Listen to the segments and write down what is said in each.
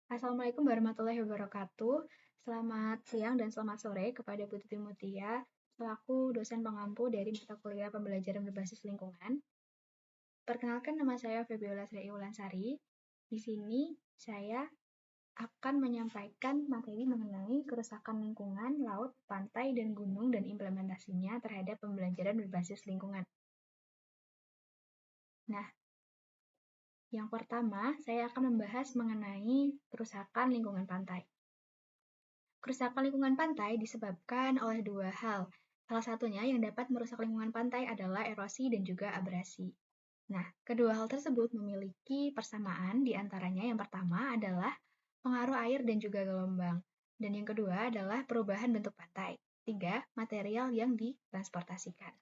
Assalamualaikum warahmatullahi wabarakatuh. Selamat siang dan selamat sore kepada Bu Tuti Mutia, selaku dosen pengampu dari mata kuliah pembelajaran berbasis lingkungan. Perkenalkan, nama saya Febiola Sri Wulansari. Di sini saya akan menyampaikan materi mengenai kerusakan lingkungan, laut, pantai, dan gunung, dan implementasinya terhadap pembelajaran berbasis lingkungan. Nah, yang pertama, saya akan membahas mengenai kerusakan lingkungan pantai. Kerusakan lingkungan pantai disebabkan oleh dua hal. Salah satunya yang dapat merusak lingkungan pantai adalah erosi dan juga abrasi. Nah, kedua hal tersebut memiliki persamaan, di antaranya yang pertama adalah pengaruh air dan juga gelombang. Dan yang kedua adalah perubahan bentuk pantai. Tiga, material yang ditransportasikan.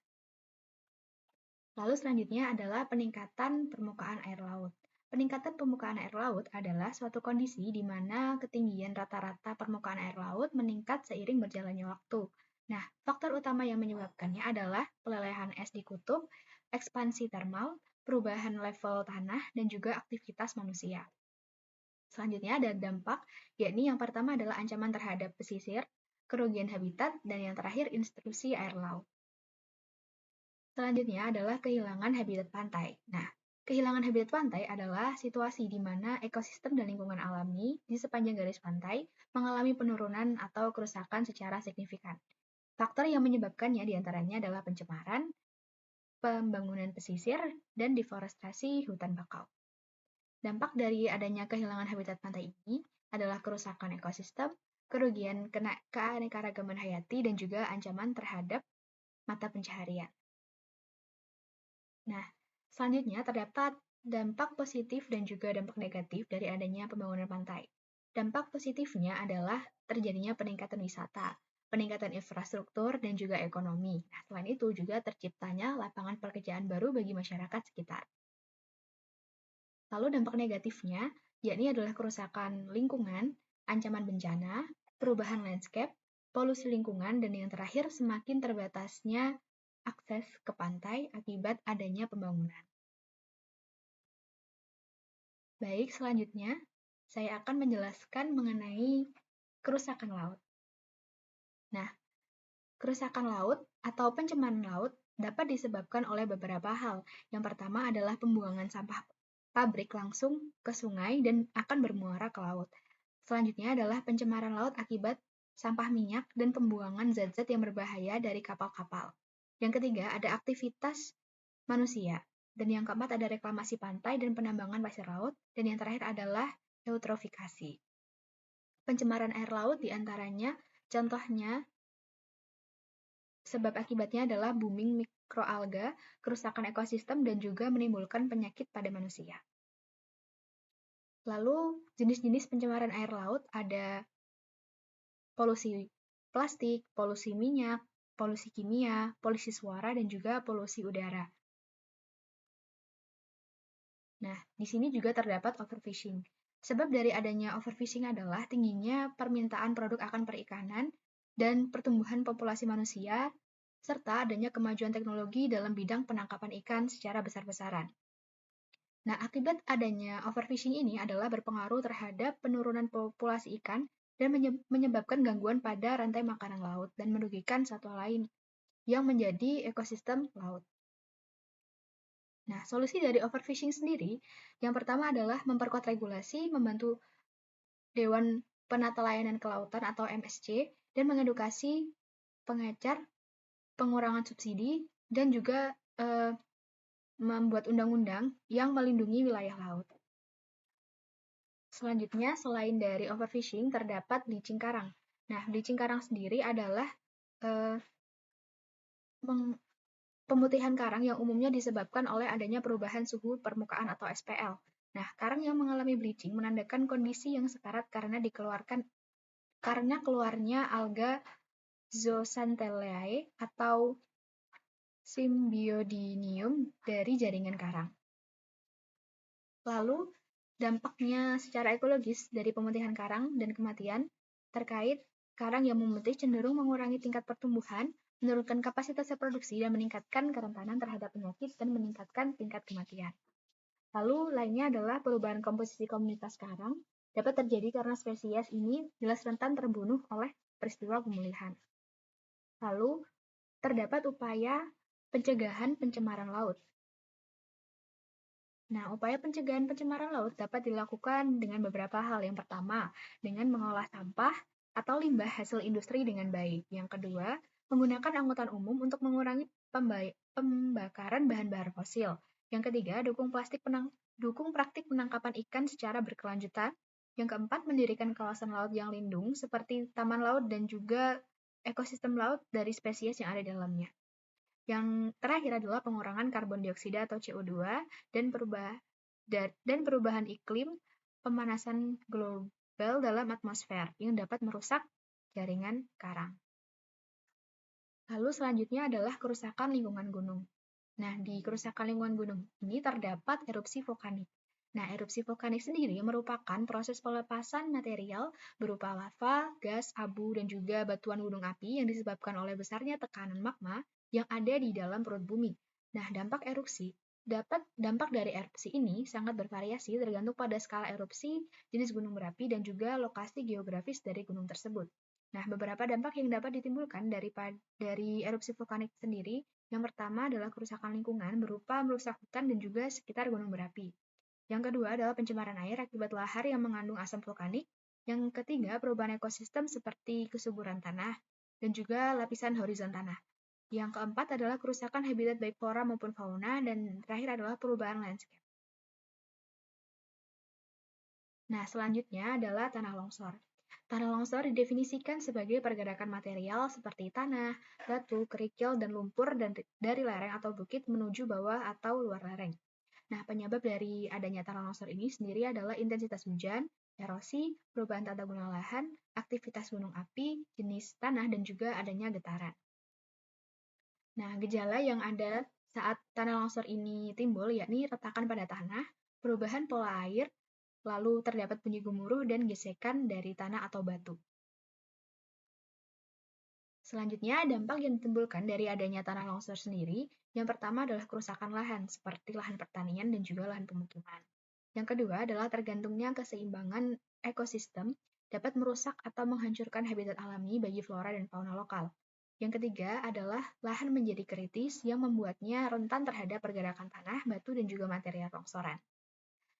Lalu selanjutnya adalah peningkatan permukaan air laut. Peningkatan permukaan air laut adalah suatu kondisi di mana ketinggian rata-rata permukaan air laut meningkat seiring berjalannya waktu. Nah, faktor utama yang menyebabkannya adalah pelelehan es di kutub, ekspansi termal, perubahan level tanah, dan juga aktivitas manusia. Selanjutnya ada dampak, yakni yang pertama adalah ancaman terhadap pesisir, kerugian habitat, dan yang terakhir intrusi air laut. Selanjutnya adalah kehilangan habitat pantai. Nah, kehilangan habitat pantai adalah situasi di mana ekosistem dan lingkungan alami di sepanjang garis pantai mengalami penurunan atau kerusakan secara signifikan. Faktor yang menyebabkannya diantaranya adalah pencemaran, pembangunan pesisir, dan deforestasi hutan bakau. Dampak dari adanya kehilangan habitat pantai ini adalah kerusakan ekosistem, kerugian keanekaragaman hayati, dan juga ancaman terhadap mata pencaharian. Nah, selanjutnya terdapat dampak positif dan juga dampak negatif dari adanya pembangunan pantai. Dampak positifnya adalah terjadinya peningkatan wisata, peningkatan infrastruktur, dan juga ekonomi. Nah, selain itu juga terciptanya lapangan pekerjaan baru bagi masyarakat sekitar. Lalu dampak negatifnya, yakni adalah kerusakan lingkungan, ancaman bencana, perubahan landscape, polusi lingkungan, dan yang terakhir semakin terbatasnya akses ke pantai akibat adanya pembangunan. Baik, selanjutnya saya akan menjelaskan mengenai kerusakan laut. Nah, kerusakan laut atau pencemaran laut dapat disebabkan oleh beberapa hal. Yang pertama adalah pembuangan sampah pabrik langsung ke sungai dan akan bermuara ke laut. Selanjutnya adalah pencemaran laut akibat sampah minyak dan pembuangan zat-zat yang berbahaya dari kapal-kapal. Yang ketiga, ada aktivitas manusia. Dan yang keempat ada reklamasi pantai dan penambangan pasir laut. Dan yang terakhir adalah eutrofikasi. Pencemaran air laut diantaranya, contohnya, sebab akibatnya adalah booming mikroalga, kerusakan ekosistem, dan juga menimbulkan penyakit pada manusia. Lalu, jenis-jenis pencemaran air laut ada polusi plastik, polusi minyak, polusi kimia, polusi suara, dan juga polusi udara. Nah, di sini juga terdapat overfishing. Sebab dari adanya overfishing adalah tingginya permintaan produk akan perikanan dan pertumbuhan populasi manusia, serta adanya kemajuan teknologi dalam bidang penangkapan ikan secara besar-besaran. Nah, akibat adanya overfishing ini adalah berpengaruh terhadap penurunan populasi ikan dan menyebabkan gangguan pada rantai makanan laut dan merugikan satwa lain yang menjadi ekosistem laut. Nah, solusi dari overfishing sendiri, yang pertama adalah memperkuat regulasi, membantu Dewan Penata Layanan Kelautan atau MSC, dan mengedukasi pengecar, pengurangan subsidi, dan juga membuat undang-undang yang melindungi wilayah laut. Selanjutnya, selain dari overfishing, terdapat bleaching karang. Nah, bleaching karang sendiri adalah pemutihan karang yang umumnya disebabkan oleh adanya perubahan suhu permukaan atau SPL. Nah, karang yang mengalami bleaching menandakan kondisi yang sekarat karena keluarnya alga Zooxanthellae atau Symbiodinium dari jaringan karang. Lalu, dampaknya secara ekologis dari pemutihan karang dan kematian terkait karang yang memutih cenderung mengurangi tingkat pertumbuhan, menurunkan kapasitas reproduksi, dan meningkatkan kerentanan terhadap penyakit dan meningkatkan tingkat kematian. Lalu lainnya adalah perubahan komposisi komunitas karang, dapat terjadi karena spesies ini jelas rentan terbunuh oleh peristiwa pemulihan. Lalu, terdapat upaya pencegahan pencemaran laut. Nah, upaya pencegahan pencemaran laut dapat dilakukan dengan beberapa hal. Yang pertama, dengan mengolah sampah atau limbah hasil industri dengan baik. Yang kedua, menggunakan angkutan umum untuk mengurangi pembakaran bahan-bahan fosil. Yang ketiga, dukung praktik penangkapan ikan secara berkelanjutan. Yang keempat, mendirikan kawasan laut yang lindung seperti taman laut dan juga ekosistem laut dari spesies yang ada di dalamnya. Yang terakhir adalah pengurangan karbon dioksida atau CO2 dan perubahan iklim pemanasan global dalam atmosfer yang dapat merusak jaringan karang. Lalu selanjutnya adalah kerusakan lingkungan gunung. Nah, di kerusakan lingkungan gunung ini terdapat erupsi vulkanik. Nah, erupsi vulkanik sendiri merupakan proses pelepasan material berupa lava, gas, abu, dan juga batuan gunung api yang disebabkan oleh besarnya tekanan magma yang ada di dalam perut bumi. Nah, dampak dari erupsi ini sangat bervariasi tergantung pada skala erupsi, jenis gunung berapi, dan juga lokasi geografis dari gunung tersebut. Nah, beberapa dampak yang dapat ditimbulkan dari erupsi vulkanik sendiri, yang pertama adalah kerusakan lingkungan berupa merusak hutan dan juga sekitar gunung berapi. Yang kedua adalah pencemaran air akibat lahar yang mengandung asam vulkanik. Yang ketiga, perubahan ekosistem seperti kesuburan tanah dan juga lapisan horizon tanah. Yang keempat adalah kerusakan habitat baik flora maupun fauna, dan terakhir adalah perubahan landscape. Nah, selanjutnya adalah tanah longsor. Tanah longsor didefinisikan sebagai pergerakan material seperti tanah, batu, kerikil, dan lumpur dari lereng atau bukit menuju bawah atau luar lereng. Nah, penyebab dari adanya tanah longsor ini sendiri adalah intensitas hujan, erosi, perubahan tata guna lahan, aktivitas gunung api, jenis tanah, dan juga adanya getaran. Nah, gejala yang ada saat tanah longsor ini timbul yakni retakan pada tanah, perubahan pola air, lalu terdapat bunyi gemuruh dan gesekan dari tanah atau batu. Selanjutnya, dampak yang ditimbulkan dari adanya tanah longsor sendiri, yang pertama adalah kerusakan lahan, seperti lahan pertanian dan juga lahan pemukiman. Yang kedua adalah tergantungnya keseimbangan ekosistem dapat merusak atau menghancurkan habitat alami bagi flora dan fauna lokal. Yang ketiga adalah lahan menjadi kritis yang membuatnya rentan terhadap pergerakan tanah, batu, dan juga material longsoran.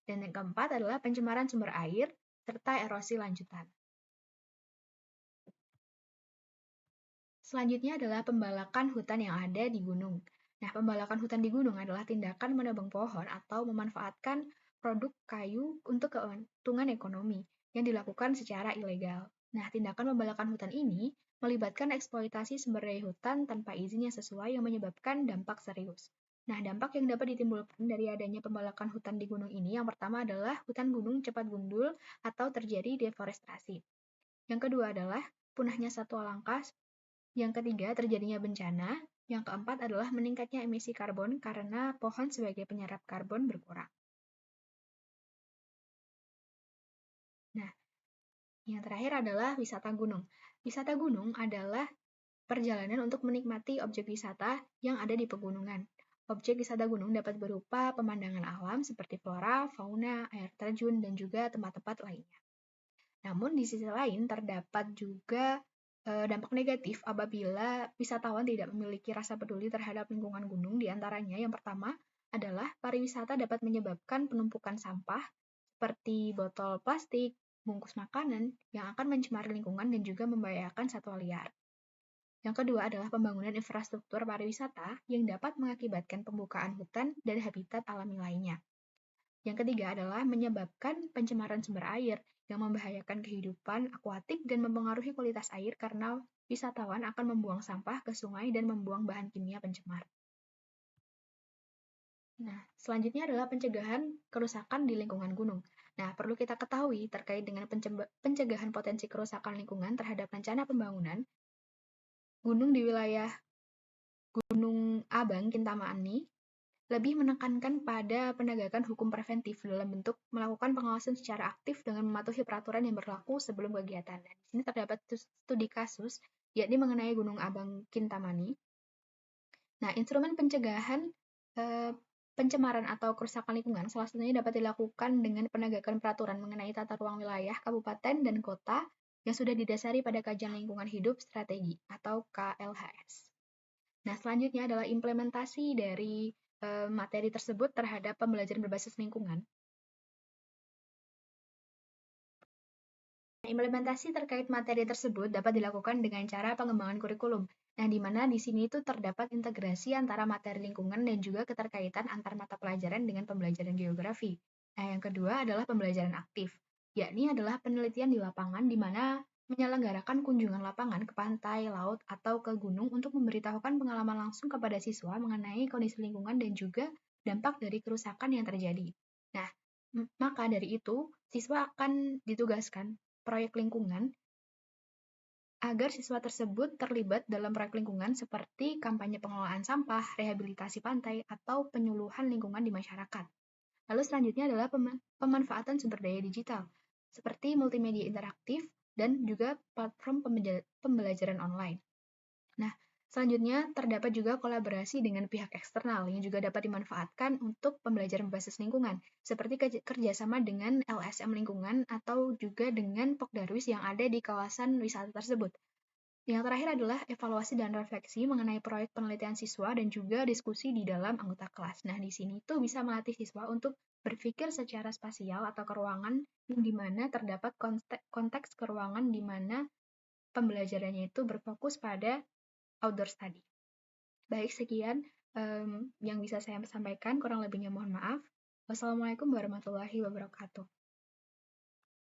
Dan yang keempat adalah pencemaran sumber air serta erosi lanjutan. Selanjutnya adalah pembalakan hutan yang ada di gunung. Nah, pembalakan hutan di gunung adalah tindakan menebang pohon atau memanfaatkan produk kayu untuk keuntungan ekonomi yang dilakukan secara ilegal. Nah, tindakan pembalakan hutan ini melibatkan eksploitasi sumber daya hutan tanpa izin yang sesuai yang menyebabkan dampak serius. Nah, dampak yang dapat ditimbulkan dari adanya pembalakan hutan di gunung ini yang pertama adalah hutan gunung cepat gundul atau terjadi deforestasi. Yang kedua adalah punahnya satwa langka. Yang ketiga, terjadinya bencana. Yang keempat adalah meningkatnya emisi karbon karena pohon sebagai penyerap karbon berkurang. Nah, yang terakhir adalah wisata gunung. Wisata gunung adalah perjalanan untuk menikmati objek wisata yang ada di pegunungan. Objek wisata gunung dapat berupa pemandangan alam seperti flora, fauna, air terjun, dan juga tempat-tempat lainnya. Namun di sisi lain terdapat juga dampak negatif apabila wisatawan tidak memiliki rasa peduli terhadap lingkungan gunung. Di antaranya yang pertama adalah pariwisata dapat menyebabkan penumpukan sampah seperti botol plastik, bungkus makanan yang akan mencemari lingkungan dan juga membahayakan satwa liar. Yang kedua adalah pembangunan infrastruktur pariwisata yang dapat mengakibatkan pembukaan hutan dan habitat alami lainnya. Yang ketiga adalah menyebabkan pencemaran sumber air yang membahayakan kehidupan akuatik dan mempengaruhi kualitas air karena wisatawan akan membuang sampah ke sungai dan membuang bahan kimia pencemar. Nah, selanjutnya adalah pencegahan kerusakan di lingkungan gunung. Nah, perlu kita ketahui terkait dengan pencegahan potensi kerusakan lingkungan terhadap rencana pembangunan gunung di wilayah Gunung Abang Kintamani lebih menekankan pada penegakan hukum preventif dalam bentuk melakukan pengawasan secara aktif dengan mematuhi peraturan yang berlaku sebelum kegiatan. Dan di sini terdapat studi kasus, yakni mengenai Gunung Abang Kintamani. Nah, instrumen pencegahan Pencemaran atau kerusakan lingkungan salah satunya dapat dilakukan dengan penegakan peraturan mengenai tata ruang wilayah kabupaten dan kota yang sudah didasari pada kajian lingkungan hidup strategi atau KLHS. Nah, selanjutnya adalah implementasi dari materi tersebut terhadap pembelajaran berbasis lingkungan. Implementasi terkait materi tersebut dapat dilakukan dengan cara pengembangan kurikulum. Nah, di mana di sini itu terdapat integrasi antara materi lingkungan dan juga keterkaitan antar mata pelajaran dengan pembelajaran geografi. Nah, yang kedua adalah pembelajaran aktif, yakni adalah penelitian di lapangan di mana menyelenggarakan kunjungan lapangan ke pantai, laut, atau ke gunung untuk memberitahukan pengalaman langsung kepada siswa mengenai kondisi lingkungan dan juga dampak dari kerusakan yang terjadi. Nah, maka dari itu, siswa akan ditugaskan proyek lingkungan agar siswa tersebut terlibat dalam proyek lingkungan seperti kampanye pengelolaan sampah, rehabilitasi pantai, atau penyuluhan lingkungan di masyarakat. Lalu selanjutnya adalah pemanfaatan sumber daya digital, seperti multimedia interaktif dan juga platform pembelajaran online. Nah, selanjutnya terdapat juga kolaborasi dengan pihak eksternal yang juga dapat dimanfaatkan untuk pembelajaran berbasis lingkungan, seperti kerjasama dengan LSM lingkungan atau juga dengan Pokdarwis yang ada di kawasan wisata tersebut. Yang terakhir adalah evaluasi dan refleksi mengenai proyek penelitian siswa dan juga diskusi di dalam anggota kelas. Nah, di sini tuh bisa melatih siswa untuk berpikir secara spasial atau keruangan di mana terdapat konteks keruangan di mana pembelajarannya itu berfokus pada outdoor study. Baik, sekian yang bisa saya sampaikan, kurang lebihnya mohon maaf. Wassalamualaikum warahmatullahi wabarakatuh.